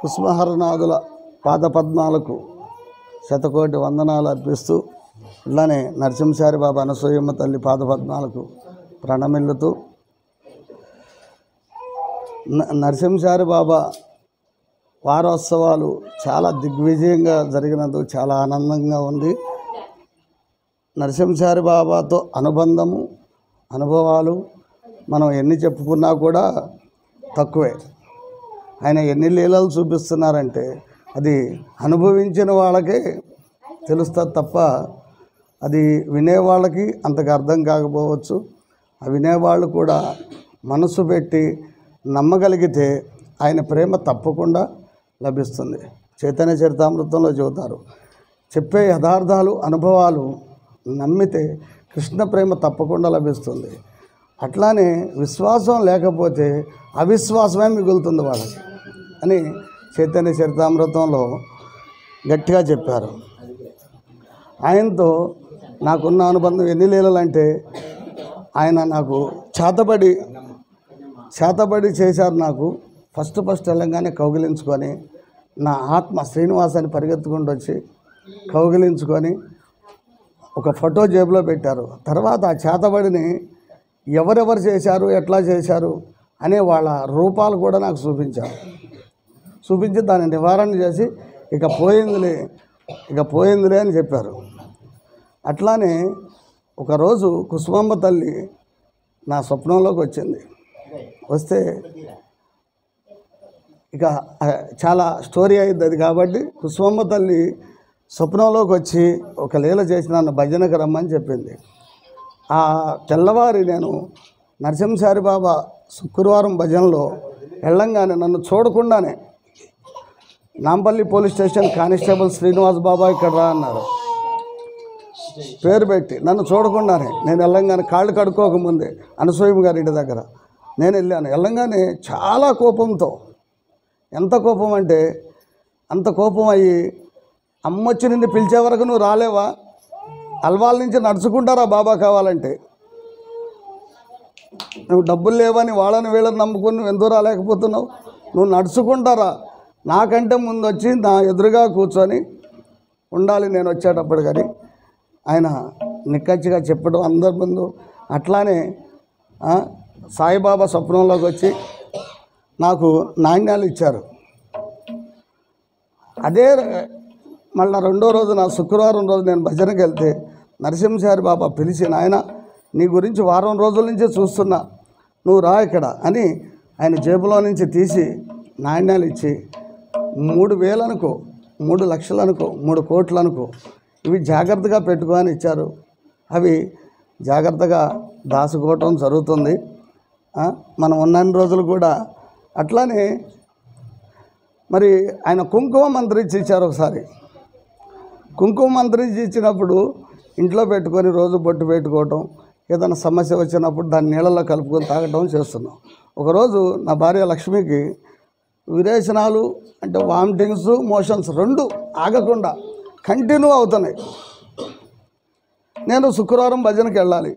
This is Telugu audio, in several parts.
కుసుమహరనాథుల పాదపద్మాలకు శతకోటి వందనాలు అర్పిస్తూ ఇలానే నరసింహచారి బాబా అనసూయమ్మ తల్లి పాదపద్మాలకు ప్రణమిల్లుతూ నరసింహచారి బాబా వారోత్సవాలు చాలా దిగ్విజయంగా జరిగినందుకు చాలా ఆనందంగా ఉంది. నరసింహచారి బాబాతో అనుబంధము అనుభవాలు మనం ఎన్ని చెప్పుకున్నా కూడా తక్కువే. ఆయన ఎన్ని లీలలు చూపిస్తున్నారంటే అది అనుభవించిన వాళ్ళకే తెలుస్తుంది తప్ప అది వినేవాళ్ళకి అంతకు అర్థం కాకపోవచ్చు. ఆ వినేవాళ్ళు కూడా మనసు పెట్టి నమ్మగలిగితే ఆయన ప్రేమ తప్పకుండా లభిస్తుంది. చైతన్య చరితామృతంలో చెబుతారు, చెప్పే యథార్థాలు అనుభవాలు నమ్మితే కృష్ణ ప్రేమ తప్పకుండా లభిస్తుంది. అట్లానే విశ్వాసం లేకపోతే అవిశ్వాసమే మిగులుతుంది వాళ్ళకి అని చైతన్య చరితామృతంలో గట్టిగా చెప్పారు. ఆయనతో నాకున్న అనుబంధం ఎన్ని లీలలంటే ఆయన నాకు చేతబడి చేశారు. నాకు ఫస్ట్ వెళ్ళంగానే కౌగిలించుకొని నా ఆత్మ శ్రీనివాసాన్ని పరిగెత్తుకుంటూ వచ్చి కౌగిలించుకొని ఒక ఫోటో జేబులో పెట్టారు. తర్వాత ఆ చేతబడిని ఎవరెవరు చేశారు, ఎట్లా చేశారు అనే వాళ్ళ రూపాలు కూడా నాకు చూపించి దాన్ని నివారణ చేసి ఇక పోయిందిలే అని చెప్పారు. అట్లానే ఒకరోజు కుసుమమ్మ తల్లి నా స్వప్నంలోకి వచ్చింది. వస్తే ఇక చాలా స్టోరీ అయింది అది. కాబట్టి కుసుమమ్మ తల్లి స్వప్నంలోకి వచ్చి ఒక లీల చేసి నన్ను భజనకు రమ్మని చెప్పింది. ఆ తెల్లవారి నేను నరసింహచారి బాబా శుక్రవారం భజనలో వెళ్ళంగానే నన్ను చూడకుండానే Nampally police station constable Srinivas Baba ఇక్కడ రా అన్నారు. పేరు పెట్టి నన్ను చూడకుండానే నేను వెళ్ళంగానే కాళ్ళు కడుక్కోకముందే అనసూయమ్మ గారి ఇంటి దగ్గర నేను వెళ్ళాను. వెళ్ళంగానే చాలా కోపంతో, ఎంత కోపం అంటే అంత కోపం అయ్యి, అమ్మొచ్చి నిన్ను పిలిచే వరకు నువ్వు రాలేవా? అల్వాల నుంచి నడుచుకుంటారా బాబా కావాలంటే? నువ్వు డబ్బులు లేవని వాళ్ళని వీళ్ళని నమ్ముకొని నువ్వు ఎందుకు రాలేకపోతున్నావు? నువ్వు నడుచుకుంటారా? నాకంటే ముందు వచ్చి నా ఎదురుగా కూర్చొని ఉండాలి నేను వచ్చేటప్పుడు. కానీ ఆయన నిక్కచ్చిగా చెప్పడం అందరి ముందు. అట్లానే సాయిబాబా స్వప్నంలోకి వచ్చి నాకు నాణ్యాలు ఇచ్చారు. అదే మళ్ళీ రెండో రోజు నా శుక్రవారం రోజు నేను భజనకి వెళ్తే నరసింహచారి బాబా పిలిచి, నాయన నీ గురించి వారం రోజుల నుంచే చూస్తున్నా, నువ్వు రా ఇక్కడ అని ఆయన జేబులో నుంచి తీసి నాణ్యాలు ఇచ్చి 3,000 అనుకో, 3 లక్షలు అనుకో, 3 కోట్లు అనుకో, ఇవి జాగ్రత్తగా పెట్టుకో అని ఇచ్చారు. అవి జాగ్రత్తగా దాచుకోవటం జరుగుతుంది. మనం ఉన్నన్ని రోజులు కూడా అట్లానే. మరి ఆయన కుంకుమ మంత్రించి ఇచ్చారు. ఒకసారి కుంకుమ మంత్రించి ఇచ్చినప్పుడు ఇంట్లో పెట్టుకొని రోజు బొట్టు పెట్టుకోవటం, ఏదైనా సమస్య వచ్చినప్పుడు దాన్ని నీళ్ళలో కలుపుకొని తాగటం చేస్తున్నాం. ఒకరోజు నా భార్య లక్ష్మికి విరేచనాలు అంటే వామిటింగ్స్, మోషన్స్ 2 ఆగకుండా కంటిన్యూ అవుతున్నాయి. నేను శుక్రవారం భజనకి వెళ్ళాలి,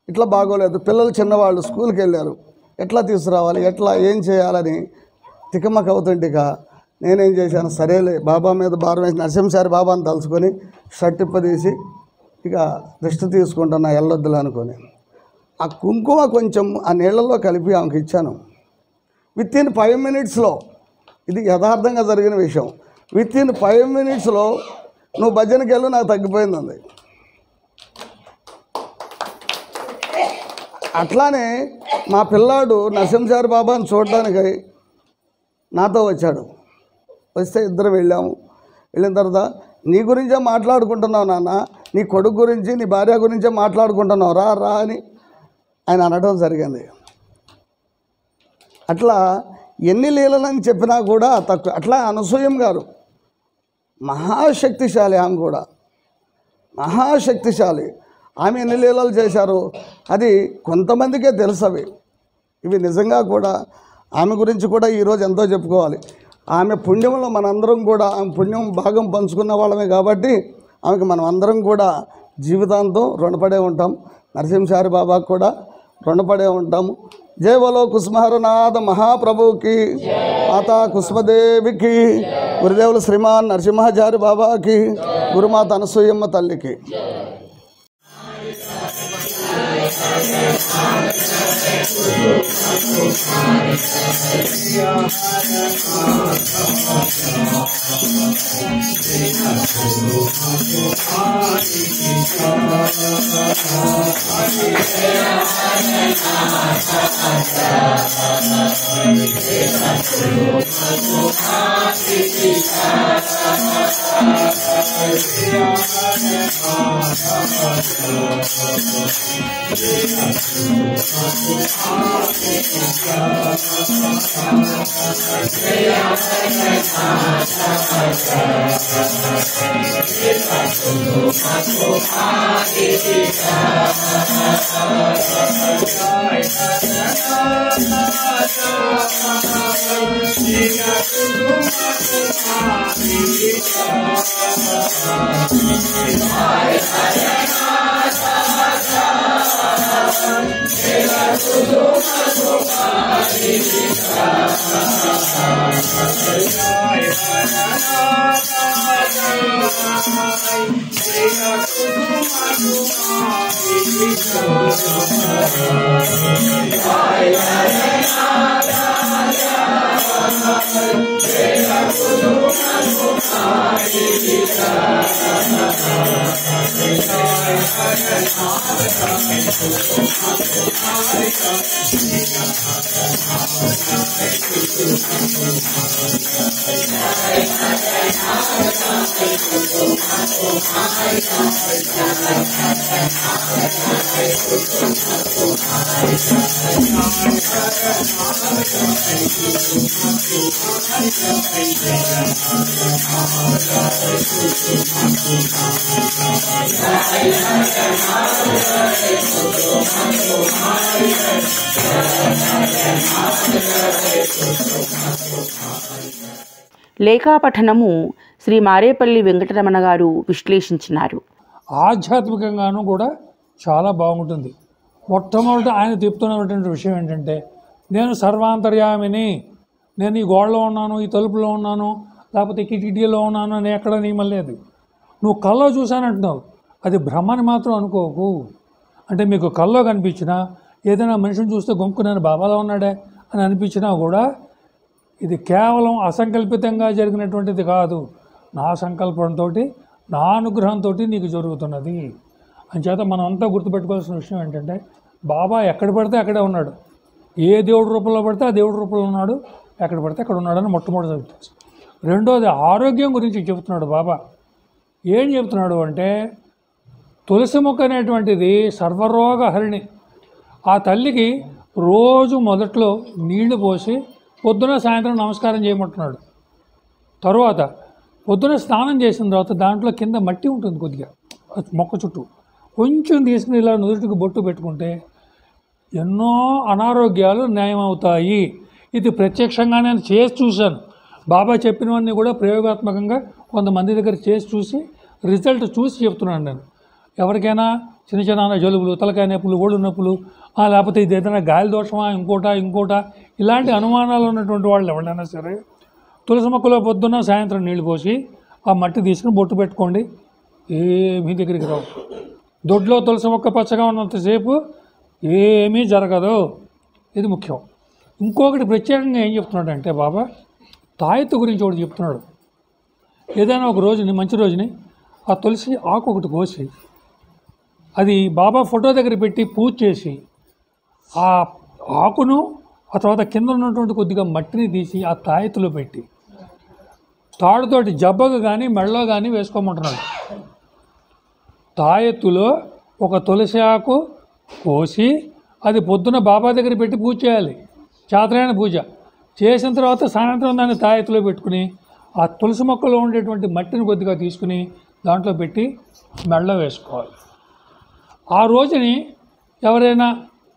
ఇట్లా బాగోలేదు. పిల్లలు చిన్నవాళ్ళు స్కూల్కి వెళ్ళారు, ఎట్లా తీసుకురావాలి, ఎట్లా ఏం చేయాలని తికమక అవుతుంటిక నేనేం చేశాను, సరేలే బాబా మీద భారం వేసి నరసింహచారి బాబాని తలుచుకొని షర్ట్ ఇప్పదీసి ఇక రెస్ట్ తీసుకుంటున్నా, వెళ్ళొద్దులు అనుకొని. ఆ కుంకుమ కొంచెం ఆ నీళ్ళల్లో కలిపి ఆమెకి ఇచ్చాను. వితిన్ 5 minutesలో, ఇది యథార్థంగా జరిగిన విషయం, వితిన్ 5 minutesలో నువ్వు భజనకి వెళ్ళు, నాకు తగ్గిపోయింది. అట్లానే మా పిల్లాడు నరసింహచారి బాబాని చూడడానికి నాతో వచ్చాడు. వస్తే ఇద్దరు వెళ్ళాము. వెళ్ళిన తర్వాత నీ గురించే మాట్లాడుకుంటున్నావు నాన్న, నీ కొడుకు గురించి, నీ భార్య గురించే మాట్లాడుకుంటున్నావు, రా రా అని ఆయన అనడం జరిగింది. అట్లా ఎన్ని లీలలని చెప్పినా కూడా తక్కువ. అట్లా అనసూయం గారు మహాశక్తిశాలి, ఆమె కూడా మహాశక్తిశాలి. ఆమె ఎన్ని లీలలు చేశారు అది కొంతమందికే తెలుసవి. ఇవి నిజంగా కూడా ఆమె గురించి కూడా ఈరోజు ఎంతో చెప్పుకోవాలి. ఆమె పుణ్యంలో మనందరం కూడా ఆమె పుణ్యం భాగం పంచుకున్న వాళ్ళమే కాబట్టి ఆమెకు మనం అందరం కూడా జీవితాంతం రుణపడే ఉంటాం. నరసింహచారి బాబాకు కూడా రుణపడే ఉంటాము. జై బలో కుసుమహరనాథ మహాప్రభుకి, మాతా కుసుమదేవికి, గురుదేవులు శ్రీమాన్ నరసింహాచారి బాబాకి, గురుమాత అనసూయమ్మ తల్లికి. లేఖాపఠనము శ్రీ మారేపల్లి వెంకటరమణ గారు విశ్లేషించినారు. ఆధ్యాత్మికంగానూ కూడా చాలా బాగుంటుంది. మొట్టమొదటి ఆయన చెప్తున్నటువంటి విషయం ఏంటంటే, నేను సర్వాంతర్యామిని, నేను ఈ గోడలో ఉన్నాను, ఈ తలుపులో ఉన్నాను, లేకపోతే కిటికీలో ఉన్నాను అని ఎక్కడ నియమం లేదు. నువ్వు కల్లో చూశానంటున్నావు, అది బ్రహ్మని మాత్రం అనుకోకు. అంటే మీకు కల్లో కనిపించినా, ఏదైనా మనిషిని చూస్తే గొంకు నేను బాబాలో ఉన్నాడే అని అనిపించినా కూడా ఇది కేవలం అసంకల్పితంగా జరిగినటువంటిది కాదు, నా సంకల్పంతో, నా అనుగ్రహంతో నీకు జరుగుతున్నది. అంచేత మనం అంతా గుర్తుపెట్టుకోవాల్సిన విషయం ఏంటంటే, బాబా ఎక్కడ పడితే అక్కడే ఉన్నాడు. ఏ దేవుడి రూపంలో పడితే ఆ దేవుడి రూపంలో ఉన్నాడు, ఎక్కడ పడితే అక్కడ ఉన్నాడని మొట్టమొదటి చెప్తాడు. రెండోది ఆరోగ్యం గురించి చెబుతున్నాడు బాబా. ఏం చెబుతున్నాడు అంటే, తులసి మొక్క అనేటువంటిది సర్వరోగ హరిణి. ఆ తల్లికి రోజు మొదట్లో నీళ్లు పోసి పొద్దున సాయంత్రం నమస్కారం చేయమంటున్నాడు. తరువాత పొద్దున స్నానం చేసిన తర్వాత దాంట్లో కింద మట్టి ఉంటుంది కొద్దిగా మొక్క చుట్టూ, కొంచెం తీసుకుని ఇలా నుదుటికి బొట్టు పెట్టుకుంటే ఎన్నో అనారోగ్యాలు న్యాయమవుతాయి. ఇది ప్రత్యక్షంగా నేను చేసి చూశాను. బాబా చెప్పినవన్నీ కూడా ప్రయోగాత్మకంగా కొంతమంది దగ్గర చేసి చూసి రిజల్ట్ చూసి చెప్తున్నాను నేను. ఎవరికైనా చిన్న చిన్న జలుబులు, తలకాయ నొప్పులు, ఒళ్ళు నొప్పులు, లేకపోతే ఇది ఏదైనా గాలి దోషమా, ఇంకోట ఇలాంటి అనుమానాలు ఉన్నటువంటి వాళ్ళు ఎవరైనా సరే తులసి మొక్కలో పొద్దున్న సాయంత్రం నీళ్ళు పోసి ఆ మట్టి తీసుకుని బొట్టు పెట్టుకోండి, ఏమీ దగ్గరికి రావు. దొడ్లో తులసి మొక్క పచ్చగా ఉన్నంతసేపు ఏమీ జరగదు. ఇది ముఖ్యం. ఇంకొకటి ప్రత్యేకంగా ఏం చెప్తున్నాడంటే బాబా తాయెత్తు గురించి ఒకటి చెప్తున్నాడు. ఏదైనా ఒక రోజుని మంచి రోజుని ఆ తులసి ఆకు ఒకటి కోసి అది బాబా ఫోటో దగ్గర పెట్టి పూజ చేసి ఆ ఆకును ఆ తర్వాత కింద ఉన్నటువంటి కొద్దిగా మట్టిని తీసి ఆ తాయెత్తులో పెట్టి తాడుతోటి జబ్బకు కానీ మెడలో కానీ వేసుకోమంటున్నాడు. తాయెత్తులో ఒక తులసి ఆకు కోసి అది పొద్దున బాబా దగ్గర పెట్టి పూజ చేయాలి. చాతురైన పూజ చేసిన తర్వాత సాయంత్రం దాన్ని తాయెత్తులో పెట్టుకుని ఆ తులసి మొక్కలో ఉండేటువంటి మట్టిని కొద్దిగా తీసుకుని దాంట్లో పెట్టి మెడలో వేసుకోవాలి. ఆ రోజుని ఎవరైనా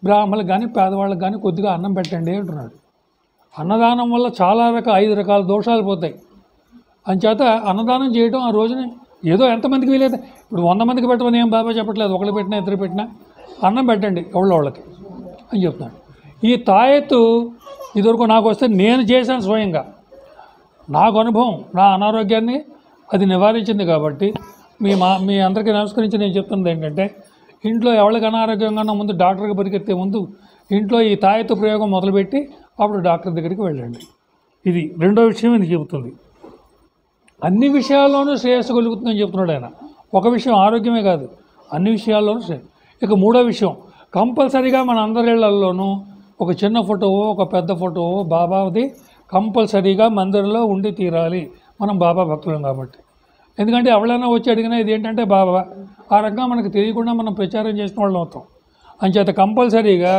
బ్రాహ్మణులకు కానీ పేదవాళ్ళకి కానీ కొద్దిగా అన్నం పెట్టండి అంటున్నాడు. అన్నదానం వల్ల చాలా 5 రకాల దోషాలు పోతాయి. అంచేత అన్నదానం చేయడం ఆ రోజుని ఏదో ఎంతమందికి వీలైతే ఇప్పుడు 100 మందికి పెట్టమని ఏం బాబా చెప్పట్లేదు. ఒకళ్ళు పెట్టినా 2 పెట్టినా అన్నం పెట్టండి వాళ్ళకి అని చెప్తున్నాడు. ఈ తాయెత్తు ఇదివరకు నాకు వస్తే నేను చేశాను స్వయంగా. నాకు అనుభవం నా అనారోగ్యాన్ని అది నివారించింది. కాబట్టి మీ అందరికీ నమస్కరించి నేను చెప్తున్నది ఏంటంటే ఇంట్లో ఎవరికి అనారోగ్యంగా ఉన్న ముందు డాక్టర్కి పరిగెత్తే ముందు ఇంట్లో ఈ తాయెత్తు ప్రయోగం మొదలుపెట్టి అప్పుడు డాక్టర్ దగ్గరికి వెళ్ళండి. ఇది రెండో విషయం ఇది చెబుతుంది. అన్ని విషయాల్లోనూ శ్రేయస్సు కలుగుతుందని చెప్తున్నాడు ఆయన. ఒక విషయం ఆరోగ్యమే కాదు, అన్ని విషయాల్లోనూ శ్రేయస్సు. ఇక మూడో విషయం కంపల్సరీగా మన అందరి ఇళ్లలోనూ ఒక చిన్న ఫోటోవో ఒక పెద్ద ఫోటోవో బాబాది కంపల్సరీగా మందిరంలో ఉండి తీరాలి. మనం బాబా భక్తులం కాబట్టి. ఎందుకంటే ఎవరైనా వచ్చి అడిగినా ఇది ఏంటంటే బాబా ఆ రకంగా మనకు తెలియకుండా మనం ప్రచారం చేసిన వాళ్ళం అవుతాం. అంచేత కంపల్సరీగా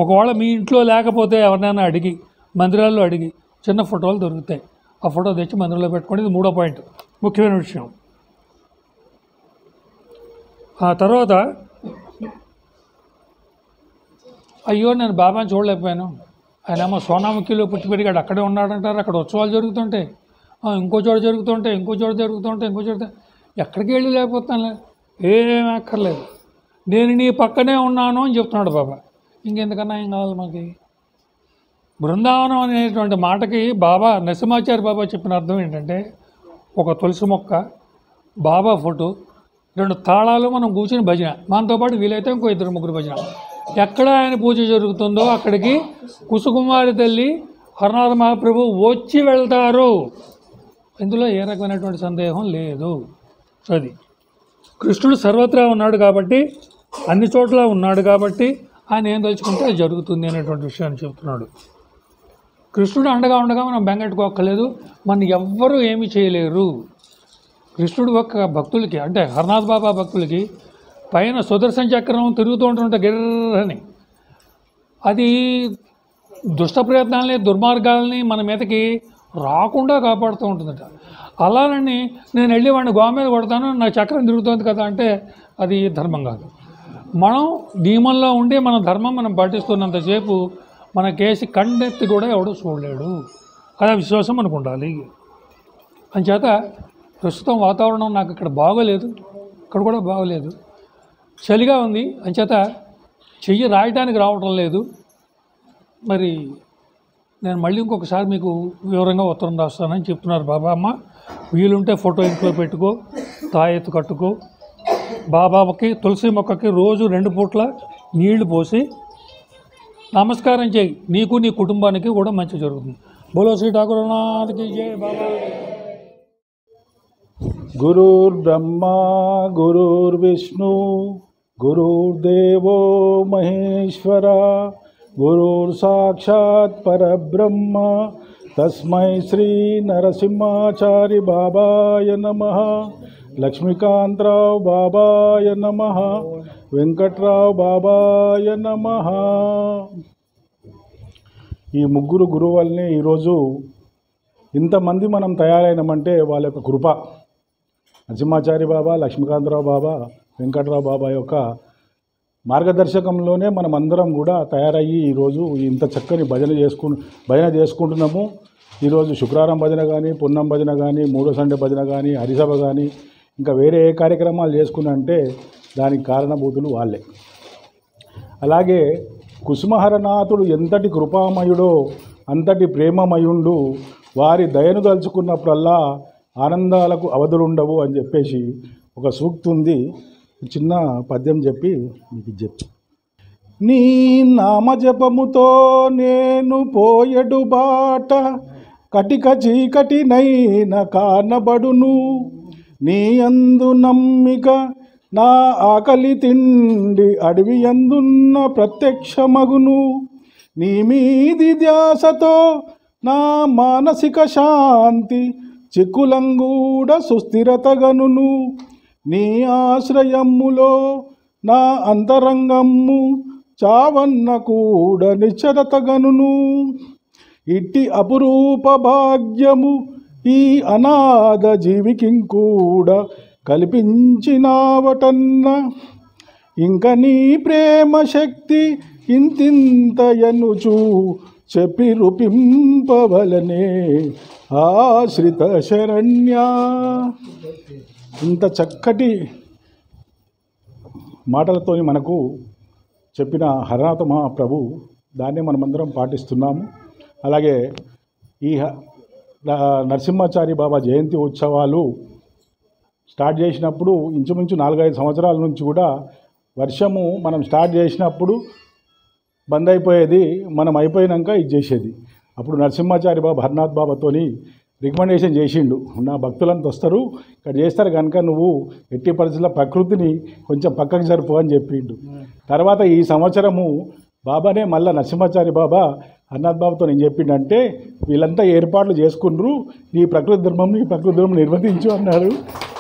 ఒకవేళ మీ ఇంట్లో లేకపోతే ఎవరినైనా అడిగి మందిరాల్లో అడిగి చిన్న ఫోటోలు దొరుకుతాయి. ఆ ఫోటో తెచ్చి మందిరంలో పెట్టుకోండి. ఇది మూడో పాయింట్, ముఖ్యమైన విషయం. ఆ తర్వాత అయ్యో నేను బాబాని చూడలేకపోయాను, ఆయన ఏమో సోనాముఖిలో పుట్టి పెరిగాడు, అక్కడే ఉన్నాడంటారు, అక్కడ ఉత్సవాలు జరుగుతుంటాయి, ఇంకో చోట జరుగుతుంటాయి, ఇంకో చోట జరుగుతుంటాయి, ఇంకో చోట ఎక్కడికి వెళ్ళి లేకపోతాను, ఏమీ అక్కర్లేదు, నేను నీ పక్కనే ఉన్నాను అని చెప్తున్నాడు బాబా. ఇంకెందుకన్నా ఏం కావాలి మనకి? బృందావనం అనేటువంటి మాటకి బాబా నరసింహాచార్య బాబా చెప్పిన అర్థం ఏంటంటే ఒక తులసి మొక్క, బాబా ఫోటో, 2 తాళాలు, మనం కూర్చుని భజన, మనతో పాటు వీలైతే ఇంకో 2-3 భజన. ఎక్కడ ఆయన పూజ జరుగుతుందో అక్కడికి కుసుకుమారి తల్లి హరనాథ మహాప్రభు వచ్చి వెళ్తారు. ఇందులో ఏ రకమైనటువంటి సందేహం లేదు. అది కృష్ణుడు సర్వత్రా ఉన్నాడు కాబట్టి, అన్ని చోట్ల ఉన్నాడు కాబట్టి ఆయన ఏం తలుచుకుంటే అది జరుగుతుంది అనేటువంటి విషయాన్ని చెప్తున్నాడు. కృష్ణుడు అండగా ఉండగా మనం బెంగెట్టుకోక్కర్లేదు, మన ఎవ్వరూ ఏమీ చేయలేరు. కృష్ణుడు ఒక్క భక్తులకి అంటే హరనాథ్ బాబా భక్తులకి పైన సుదర్శన చక్రం తిరుగుతూ ఉంటుంటే గిర్రని అది దుష్ట ప్రయత్నాలని దుర్మార్గాలని మన మీదకి రాకుండా కాపాడుతూ ఉంటుందట. అలానని నేను వెళ్ళి వాడిని గోమ మీద కొడతాను, నా చక్రం తిరుగుతుంది కదా అంటే అది ధర్మం కాదు. మనం నియమంలో ఉండి మన ధర్మం మనం పాటిస్తున్నంతసేపు మన కేసి కండెత్తి కూడా ఎవడో చూడలేడు. అదే విశ్వాసం మనకు ఉండాలి. అంచేత ప్రస్తుతం వాతావరణం నాకు ఇక్కడ బాగోలేదు, ఇక్కడ కూడా బాగోలేదు, చలిగా ఉంది. అంచేత చెయ్యి రాయటానికి రావటం లేదు. మరి నేను మళ్ళీ ఇంకొకసారి మీకు వివరంగా ఉత్తరం రాస్తానని చెప్తున్నారు బాబా. అమ్మ వీలుంటే ఫోటో ఇంట్లో పెట్టుకో, తాయెత్తు కట్టుకో, బాబాకి తులసి మొక్కకి రోజు 2 పూట్ల నీళ్లు పోసి నమస్కారం చేయి. నీకు నీ కుటుంబానికి కూడా మంచి జరుగుతుంది. బోలో శ్రీ ఠాకూరనాథ్కి జై బాబా. గురుర్బ్రహ్మా గురుర్విష్ణు గురుర్దేవో మహేశ్వర గురుర్ సాక్షాత్ పరబ్రహ్మ తస్మై శ్రీ నరసింహాచారి బాబాయ నమః. లక్ష్మీకాంతరావు బాబాయ నమః. వెంకట్రావు బాబాయ నమః. ఈ ముగ్గురు గురువుల్ని ఈరోజు ఇంతమంది మనం తయారైనామంటే వాళ్ళ యొక్క కృప. నరసింహాచారి బాబా, లక్ష్మీకాంతరావు బాబా, వెంకట్రావు బాబా యొక్క మార్గదర్శకంలోనే మనం అందరం కూడా తయారయ్యి ఈరోజు ఇంత చక్కని భజన చేసుకుంటున్నాము. ఈరోజు శుక్రవారం భజన కానీ, పున్నం భజన కానీ, మూడో సండే భజన కానీ, హరిసభ కానీ, ఇంకా వేరే ఏ కార్యక్రమాలు చేసుకున్నంటే దానికి కారణభూతులు వాళ్ళే. అలాగే కుసుమహరనాథుడు ఎంతటి కృపామయుడో అంతటి ప్రేమమయుండు, వారి దయను తలుచుకున్నప్పుడల్లా ఆనందాలకు అవధులుండవు అని చెప్పేసి ఒక సూక్తి ఉంది. చిన్న పద్యం చెప్పి మీకు చెప్పి నీ నామజపముతో నేను పోయడు బాట కటిక చీకటినైన కానబడును. నీ అందు నమ్మిక నా ఆకలి తిండి అడవి అందున్న ప్రత్యక్షమగును. నీ మీది ధ్యాసతో నా మానసిక శాంతి చిక్కులంగూడ సుస్థిరతగనును. నీ ఆశ్రయములో నా అంతరంగము చావన్న కూడా నిశ్చరతగనును. ఇట్టి అపురూప భాగ్యము ఈ అనాథ జీవికింకూడా కల్పించినావటన్న. ఇంక నీ ప్రేమ శక్తి ఇంతింతయనుచు చెప్పి రూపింపవలనే ఆశ్రిత శరణ్య. ఇంత చక్కటి మాటలతో మనకు చెప్పిన హరనాథ మహాప్రభు, దాన్నే మనమందరం పాటిస్తున్నాము. అలాగే ఈ నరసింహాచారి బాబా జయంతి ఉత్సవాలు స్టార్ట్ చేసినప్పుడు ఇంచుమించు 4-5 సంవత్సరాల నుంచి కూడా వర్షము మనం స్టార్ట్ చేసినప్పుడు బంద్ అయిపోయేది, మనం అయిపోయినాక ఇది చేసేది. అప్పుడు నరసింహాచారి బాబా హరనాథ్ బాబాతోని రికమెండేషన్ చేసిండు, నా భక్తులంతా వస్తారు ఇక్కడ చేస్తారు కనుక నువ్వు ఎట్టి పరిస్థితుల్లో ప్రకృతిని కొంచెం పక్కకు జరుపు అని చెప్పిండు. తర్వాత ఈ సంవత్సరము బాబానే మళ్ళీ నరసింహాచారి బాబా హరనాథ్ బాబాతో నేను చెప్పిండంటే వీళ్ళంతా ఏర్పాట్లు చేసుకుండ్రు, నీ ప్రకృతి ధర్మం నిర్వర్తించు అన్నారు.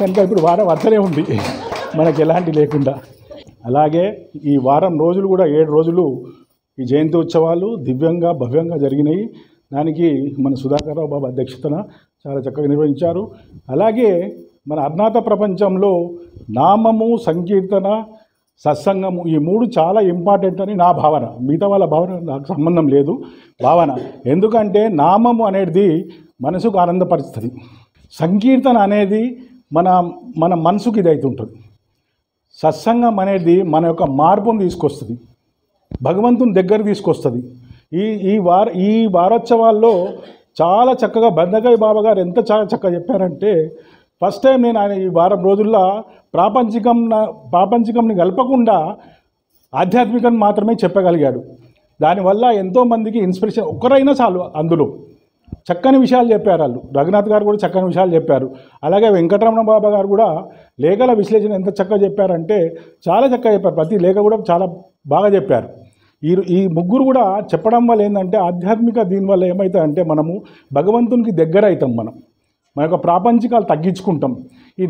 కనుక ఇప్పుడు వారం అట్లనే ఉంది మనకి ఎలాంటి లేకుండా. అలాగే ఈ వారం రోజులు కూడా 7 రోజులు ఈ జయంతి ఉత్సవాలు దివ్యంగా భవ్యంగా జరిగినాయి. దానికి మన సుధాకర్రావు బాబా అధ్యక్షతన చాలా చక్కగా నిర్వహించారు. అలాగే మన అజ్ఞాత ప్రపంచంలో నామము, సంకీర్తన, సత్సంగము ఈ 3 చాలా ఇంపార్టెంట్ అని నా భావన. మిగతా వాళ్ళ భావన నాకు సంబంధం లేదు, భావన. ఎందుకంటే నామము అనేది మనసుకు ఆనందపరుస్తుంది, సంకీర్తన అనేది మన మనసుకి ఇదైతుంటుంది, సత్సంగం అనేది మన యొక్క మార్పును తీసుకొస్తుంది, భగవంతుని దగ్గర తీసుకొస్తుంది. ఈ వారోత్సవాల్లో చాలా చక్కగా బందకాయ బాబా గారు ఎంత చాలా చక్కగా చెప్పారంటే, ఫస్ట్ టైం నేను ఆయన ఈ వారం రోజుల్లో ప్రాపంచికంని కలపకుండా ఆధ్యాత్మికం మాత్రమే చెప్పగలిగాడు. దానివల్ల ఎంతోమందికి ఇన్స్పిరేషన్, ఒక్కరైనా చాలు. అందులో చక్కని విషయాలు చెప్పారు వాళ్ళు. రఘునాథ్ గారు కూడా చక్కని విషయాలు చెప్పారు. అలాగే వెంకటరమణ బాబా గారు కూడా లేఖల విశ్లేషణ ఎంత చక్కగా చెప్పారంటే చాలా చక్కగా చెప్పారు. ప్రతి లేఖ కూడా చాలా బాగా చెప్పారు. ఈ ముగ్గురు కూడా చెప్పడం వల్ల ఏంటంటే ఆధ్యాత్మిక దీనివల్ల ఏమవుతుందంటే మనము భగవంతునికి దగ్గర అవుతాం, మన యొక్క ప్రాపంచికాలు తగ్గించుకుంటాం. ఈ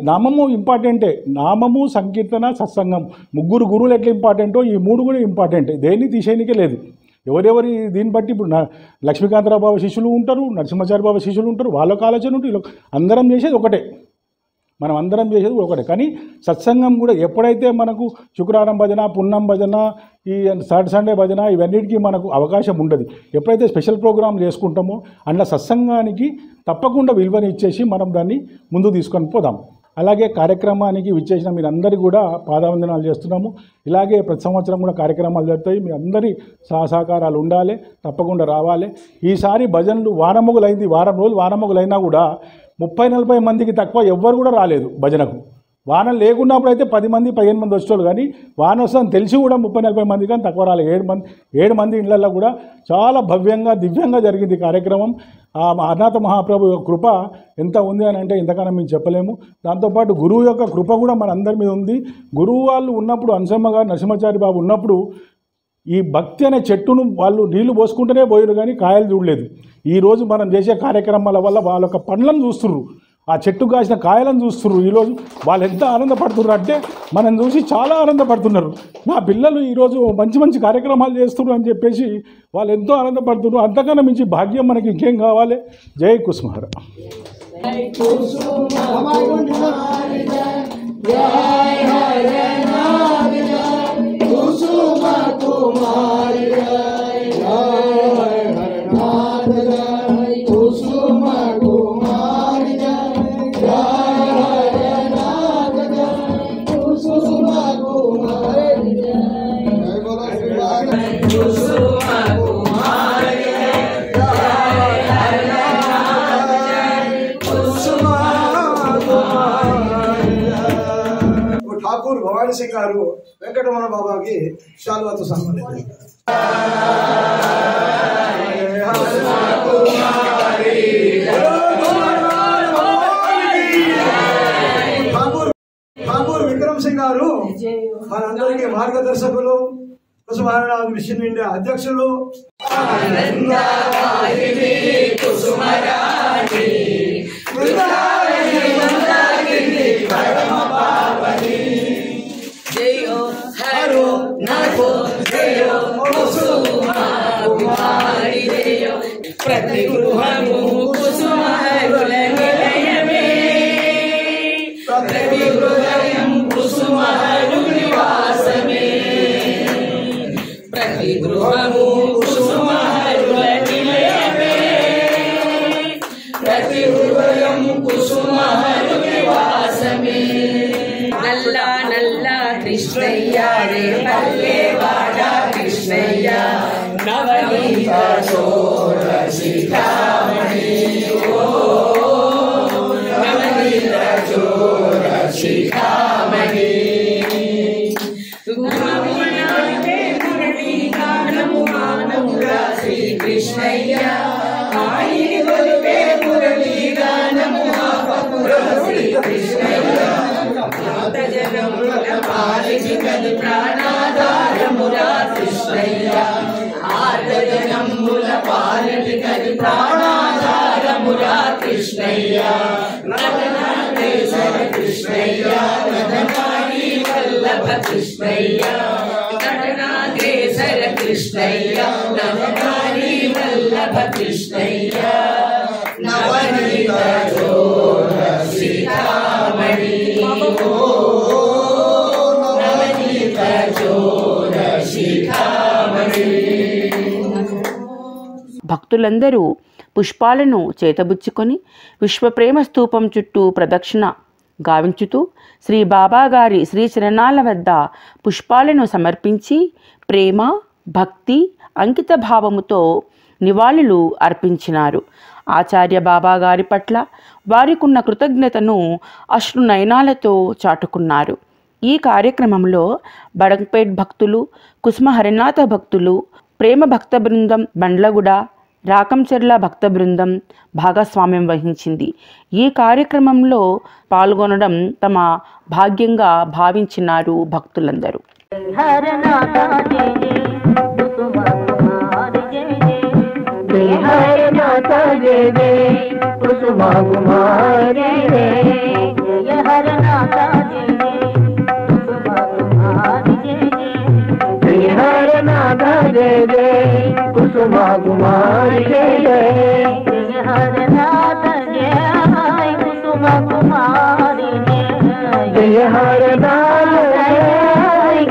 నామము ఇంపార్టెంటే. నామము, సంకీర్తన, సత్సంగం 3 గురువులు ఎట్లా ఇంపార్టెంటో ఈ 3 కూడా ఇంపార్టెంటే. దేన్ని తీసేయనికే లేదు. ఎవరెవరి దీన్ని బట్టి ఇప్పుడు లక్ష్మీకాంతరావు బాబా శిష్యులు ఉంటారు, నరసింహాచారి బాబా శిష్యులు ఉంటారు, వాళ్ళకి ఆలోచన ఉంటుంది. అందరం చేసేది ఒకటే, మనం అందరం చేసేది ఒకటే. కానీ సత్సంగం కూడా ఎప్పుడైతే మనకు శుక్రవారం భజన, పున్నం భజన, ఈ థర్డ్ సండే భజన ఇవన్నిటికీ మనకు అవకాశం ఉండదు. ఎప్పుడైతే స్పెషల్ ప్రోగ్రాం చేసుకుంటామో అందులో సత్సంగానికి తప్పకుండా విలువని ఇచ్చేసి మనం దాన్ని ముందు తీసుకొని పోదాం. అలాగే కార్యక్రమానికి విచ్చేసిన మీరందరికీ కూడా పాదావందనాలు చేస్తున్నాము. ఇలాగే ప్రతి సంవత్సరం కూడా కార్యక్రమాలు జరుగుతాయి. మీ అందరి సహకారాలు ఉండాలి, తప్పకుండా రావాలి. ఈసారి భజనలు వారం రోజులు వారమొగులైనా కూడా 30-40 మందికి తక్కువ ఎవ్వరు కూడా రాలేదు భజనకు. వాన లేకున్నప్పుడు అయితే 10 మంది 15 మంది వచ్చేవాళ్ళు, కానీ వాన వస్తుందని తెలిసి కూడా 30-40 మంది కానీ తక్కువ రాలేదు. 7 మంది ఇళ్లలో కూడా చాలా భవ్యంగా దివ్యంగా జరిగింది కార్యక్రమం. ఆ అజ్ఞాత మహాప్రభు యొక్క కృప ఎంత ఉంది అని అంటే ఇంతకన్నా మేము చెప్పలేము. దాంతోపాటు గురువు యొక్క కృప కూడా మన అందరి మీద ఉంది. గురువు వాళ్ళు ఉన్నప్పుడు, అంశమ్మ గారు, నరసింహాచారి బాబు ఉన్నప్పుడు ఈ భక్తి అనే చెట్టును వాళ్ళు నీళ్లు పోసుకుంటూనే పోయారు, కానీ కాయలు చూడలేదు. ఈరోజు మనం చేసే కార్యక్రమాల వల్ల వాళ్ళ యొక్క పండ్లను చూస్తుర్రు, ఆ చెట్టు కాసిన కాయలను చూస్తుర్రు. ఈరోజు వాళ్ళు ఎంత ఆనందపడుతున్నారు అంటే మనం చూసి చాలా ఆనందపడుతున్నారు. మా పిల్లలు ఈరోజు మంచి కార్యక్రమాలు చేస్తున్నారు అని చెప్పేసి వాళ్ళు ఎంతో ఆనందపడుతున్నారు. అంతకన్నా మించి భాగ్యం మనకి ఇంకేం కావాలి. జై కుసుమహర. ठाकुर भवानी సింగ్ గారు వెంకటరమణ బాబాకి శాలువాతో సన్మానించారు. ఠాకూర్ విక్రమ్ సింగ్ గారు మనందరికీ మార్గదర్శకులు, కుసుమారాయణ మిషన్ ఇండియా అధ్యక్షులు. ప్రతి గృహము కుసుమహరుల నిలయమే, ప్రతి హృదయం కుసుమహరు నివాసమే, ప్రతి గృహము కుసుమహరుల నిలయమే, ప్రతి హృదయం కుసుమహరు నివాసమే. నల్ల నల్ల కృష్ణయ్య రే పల్లెవాడ కృష్ణయ్య, నవనీత చోర శిఖామణి, నవనీత చోర శిఖామణి. శ్రీకృష్ణయ్య ఆయిని గొలిపే మురళీ గానము శ్రీకృష్ణయ్య, జనముల పాలికి కది ప్రాణాధారమురా కృష్ణయ్య, ఆర్దజనముల పాలికి కది ప్రాణాధారమురా కృష్ణయ్య. నటనాదేశర కృష్ణయ్య, నటనాడి వల్లభ కృష్ణయ్య, నటనాదేశర కృష్ణయ్య, నటనాడి వల్లభ కృష్ణయ్య. నవనీత చోర శిఖామణి, నవనీత చోర శిఖామణి. భక్తులందరూ పుష్పాలను చేతబుచ్చుకొని విశ్వప్రేమ స్తూపం చుట్టూ ప్రదక్షిణ గావించుతూ శ్రీ బాబాగారి శ్రీచరణాల వద్ద పుష్పాలను సమర్పించి ప్రేమ భక్తి అంకిత భావముతో నివాళులు అర్పించినారు. ఆచార్య బాబాగారి పట్ల వారికున్న కృతజ్ఞతను అశ్రునయనాలతో చాటుకున్నారు. ఈ కార్యక్రమంలో బడంపేట్ భక్తులు, కుసుమ హరినాథ భక్తులు, ప్రేమ భక్త బృందం బండ్లగూడ, రాకంచెర్ల భక్త బృందం భాగస్వామ్యం వహించింది. ఈ కార్యక్రమంలో పాల్గొనడం తమ భాగ్యంగా భావించినారు భక్తులందరూ. कुसुमा कुमारी जय जय हरनाथ जय कुसुमा कुमारी जय हरनाथ जय कुसुमा कुमारी जय हरनाथ जय कुसुमा कुमारी जय हरनाथ जय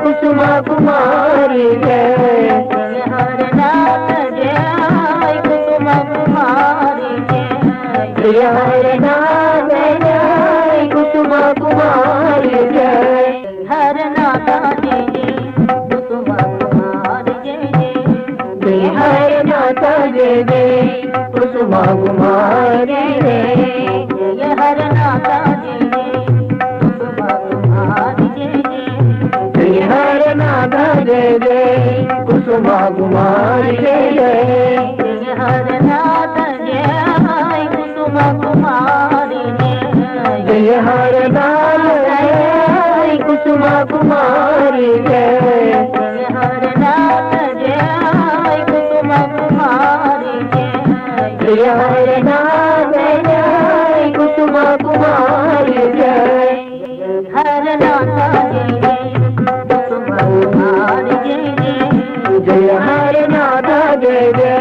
कुसुमा कुमारी जय हरनाथ जय कुसुमा कुमारी जय हरनाथ जय जय कुसुमा कुमारी जय हरनाथ जय कुसुमा कुमारी जय हरनाथ जय जय कुसुमा कुमारी जय हरनाथ जय कुसुमा कुमारी जय हरनाथ जय कुसुमा कुमारी जय हरनाथ जय कुसुमा कुमारी जय हरनाथ जय कुसुमा कुमारी जय हरनाथ जय कुसुमा कुमारी जय हरनाथ जय जय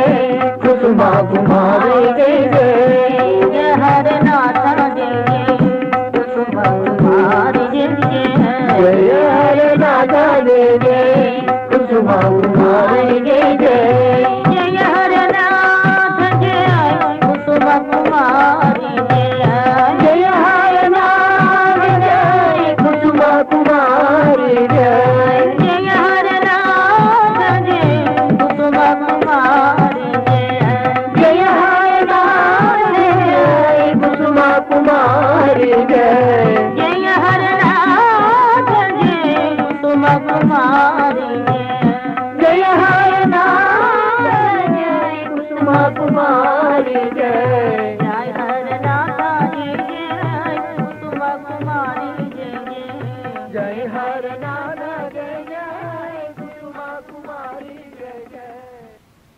कुसुमा कुमारी जय हरनाथ जय कुसुमा कुमारी जय हरनाथ जय जय कुसुमा कुमारी जय हरनाथ जय कुसुमा कुमारी जय हरनाथ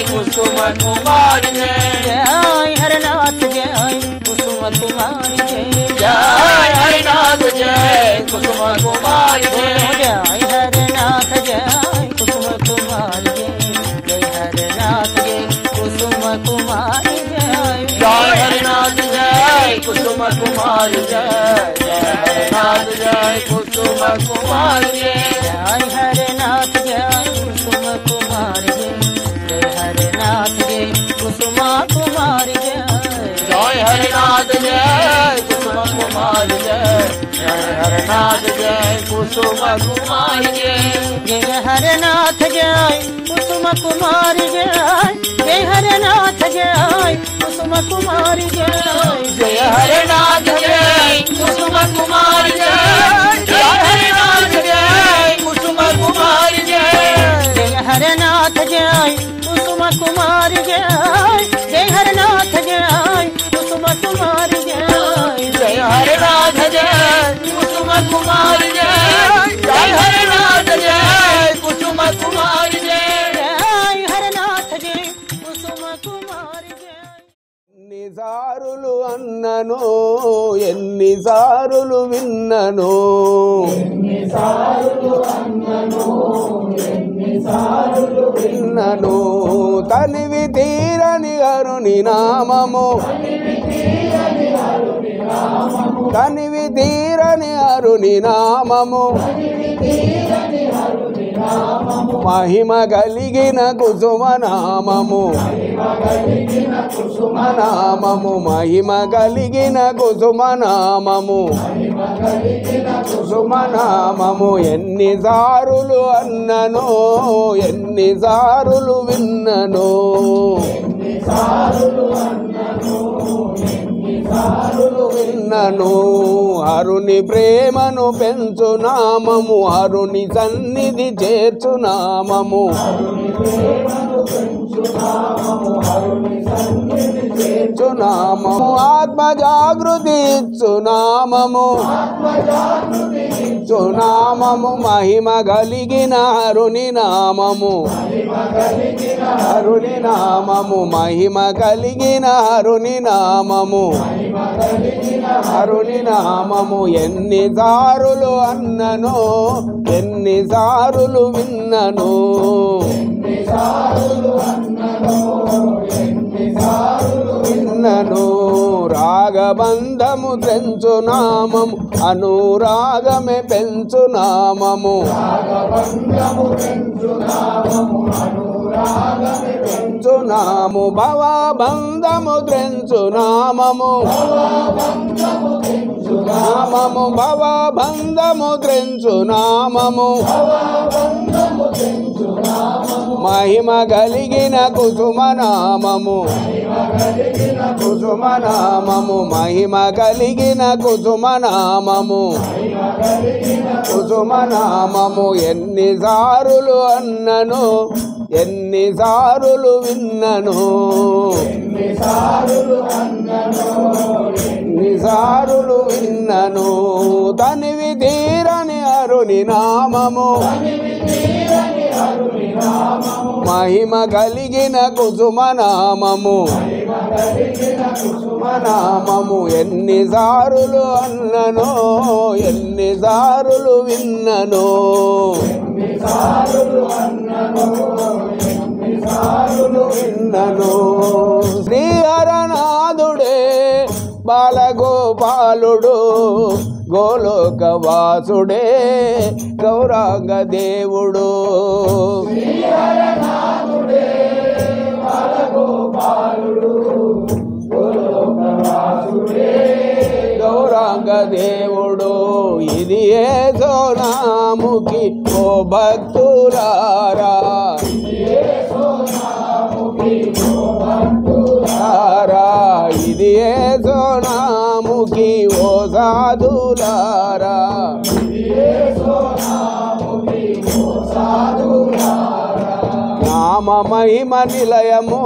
जय कुसुम कुमारी जय जय हरनाथ जय कुसुम कुमारी जय जय हरनाथ जय कुसुम कुमारी जय जय हरनाथ जय कुसुम कुमारी जय जय हरनाथ जय कुसुम कुमारी जय जय हरनाथ जय कुसुम कुमारी जय जय हरनाथ जय कुसुम कुमारी जय जय हरनाथ जय कुसुम कुमारी जय जय हरनाथ जय कुसुम कुमारी जय जय हरनाथ जय कुसुम कुमारी जय जय हरनाथ जय कुसुम कुमारी जय जय हरनाथ जय कुसुम कुमारी जय जय हरनाथ जय कुसुम कुमारी जय जय हरनाथ जय कुसुम कुमारी जय जय हरनाथ जय कुसुम कुमारी जय जय हरनाथ जय कुसुम कुमारी जय जय हरनाथ जय कुसुम कुमारी जय जय हरनाथ जय कुसुम कुमारी जय जय हरनाथ जय कुसुम कुमारी जय जय हरनाथ जय कुसुम कुमारी जय ఎన్నిసారులు అన్నను ఎన్నిసారులు విన్నను విన్నను తనివి తీరని అరుని నామము తనివి తీరని అరుని నామము మహిమ కలిగిన కుసుమ నామము నామము మహిమ కలిగిన కుసుమ నామము కుసుమ నామము ఎన్నిసారులు అన్నను ఎన్నిసారులు విన్నను విన్నను అరుని ప్రేమను పెంచు నామము అరుని సన్నిధి చేర్చు నామము చేర్చు నామము ఆత్మ జాగృతి ఇచ్చు నామము నామము మహిమ కలిగిన అరుని నామము అరుని నామము మహిమ కలిగిన అరుని నామము అరుని నామము ఎన్నిసారులు అన్నను ఎన్నిసారులు విన్నను విన్నను రాగబంధము తెంచు నామము అనురాగమే పెంచు నామము పెంచు నాము భవబంధము త్రెంచు నామము నామము భవబంధము త్రెంచు నామము మహిమ కలిగిన కుసుమ నామము కుసుమ నామము మహిమ కలిగిన కుసుమ నామము కుసుమ నామము ఎన్నిసారులు అన్నను ఎన్నిసారులు విన్నను ఎన్నిసారులు విన్నను తనివి తీరని అరుని నామము మహిమ కలిగిన కుసుమ నామము కుసుమ నామము ఎన్నిసారులు అన్నను ఎన్నిసారులు విన్నను విన్నను శ్రీహరనాథుడే బాలగోపాలుడు గోలోకవాసుడే గౌరాంగ దేవుడు గౌరాంగ దేవుడు ఇది ఏ సోనాముఖి ఓ భక్తులారా ఇది ఏ సోనాముఖి ఓ సాధులారా నామ మహిమ నిలయము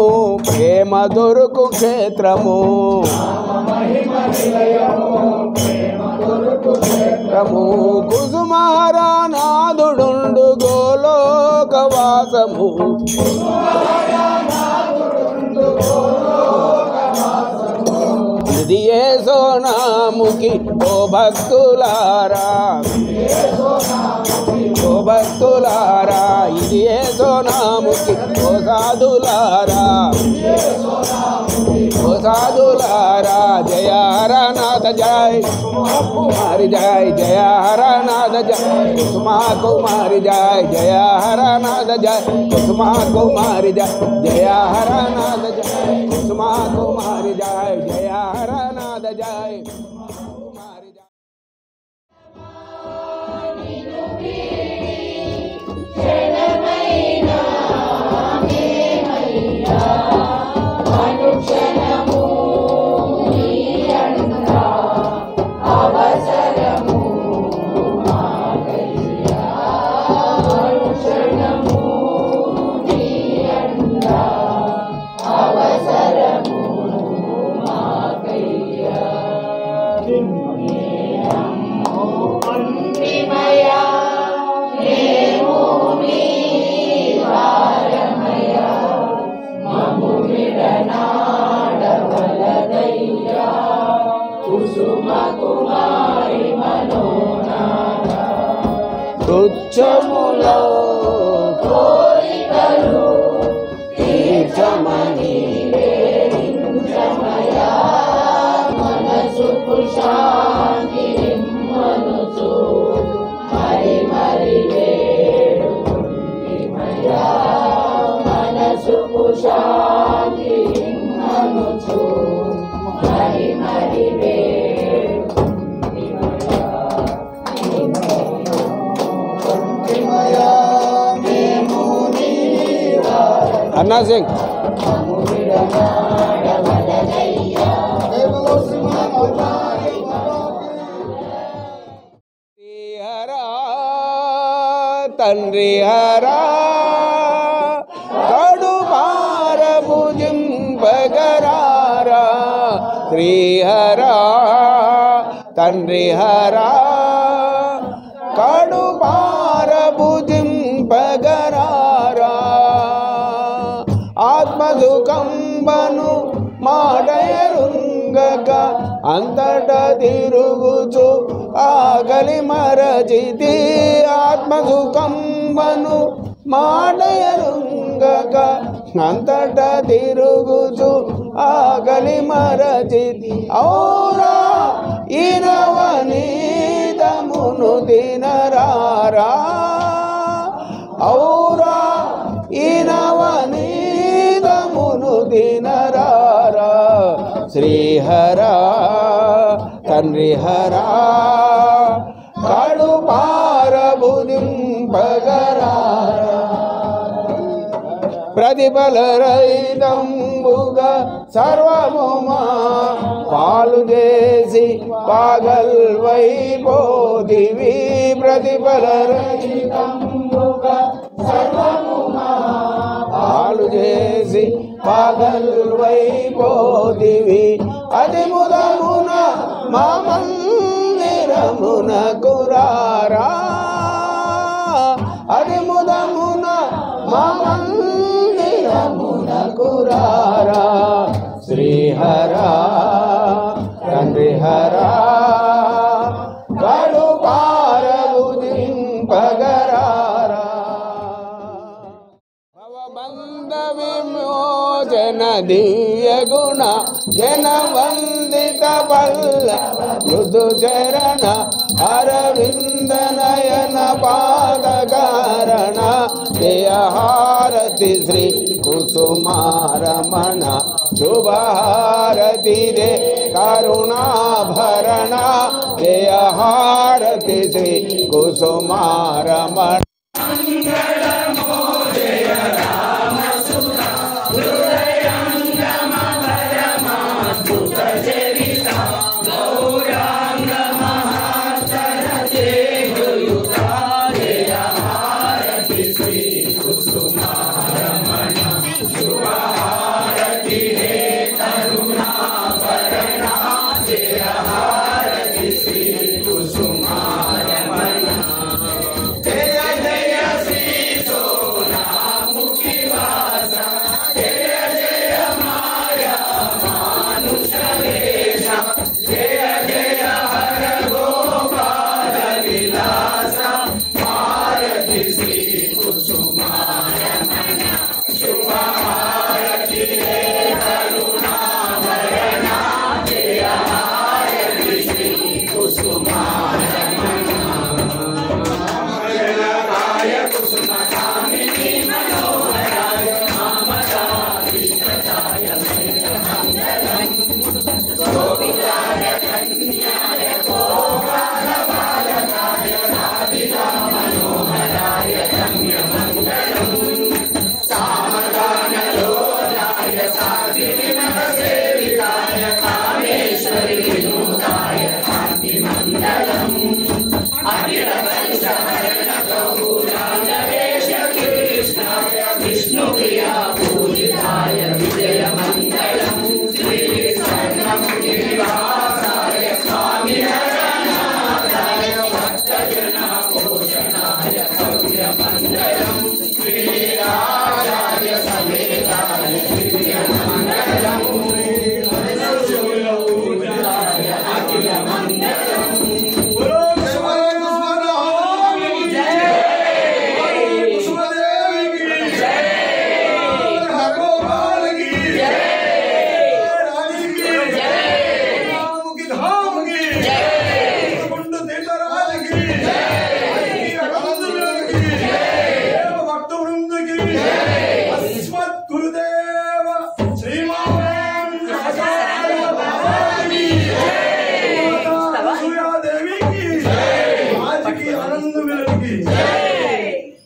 ప్రేమ దొరుకు క్షేత్రము కుసుమారానాథుడుండు గోలోకవాసము ఇది ఏ సోనాముఖి ఓ భక్తులారా, ఓ భక్తులారా, ఇది ఏ సోనాముఖి ఓ సాధులారా, ఓ సాధులారా. జయ హరనాథ జయ కుమారి జయ, జయ హరనాథ జయ కుసుమా కుమారి జయ, జయ హరనాథ జయ కుసుమా కుమారి జయ, జయ హరనాథ జయ కుసుమా కుమారి జయ, జయ హరనాథ జయ కుమారి జయ. తుచ్చములో కోరికలు తీర్చమని వేరించమయా, మనసుకు శాంతి నిమ్మనుచు మరి మరి వేడుకుంటిమయా, మనసుకు శాంతి నిమ్మనుచు మరి మరి अन्ना सिंह हरा तंद्री हरा कड़ु मार भुजं बगरारा, श्रीहरा तंद्री हरा कड़ु मार भुजं बगरारा, ఆత్మదుకంబను మాడయరుంగక అంతట తిరుగుచు ఆకలి మరచితి, ఆత్మదుకంబను మాడయరుంగక అంతట తిరుగుచు ఆకలి మరచితి, ఔరా ఈనవనీతమును తినరారా, ఔరా ఈనవనీతమును తినరారా, శ్రీహరా తండ్రిహరా కడు పారబుదింపగరారా, ప్రతిఫల రహితంబుగా సర్వముమా పాలు చేసి పాగల్వైపోతివి, ప్రతిఫల రహితంబుగా సర్వముమా పాలు చేసి పాగల్వైపోతివి, అది ముదమున మా మందిరమున కురారా, అది ముదమున మా మందిరమున కురారా, శ్రీహరా తండ్రిహరా కడు పారబుదింపగరారా, భవబంధ విమోచన దివ్య గుణ జన వందిత పల్లవ మృదు చరణ అరవింద నయన పాదకారణ, జయ హారతి శ్రీ కుసుమారమణ, శుభహారతి రే కరుణాభరణ, జయ హారతి శ్రీ కుసుమారమణ. జయ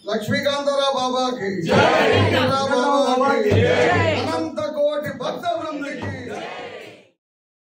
లక్ష్మీకాంతరావు బాబాకి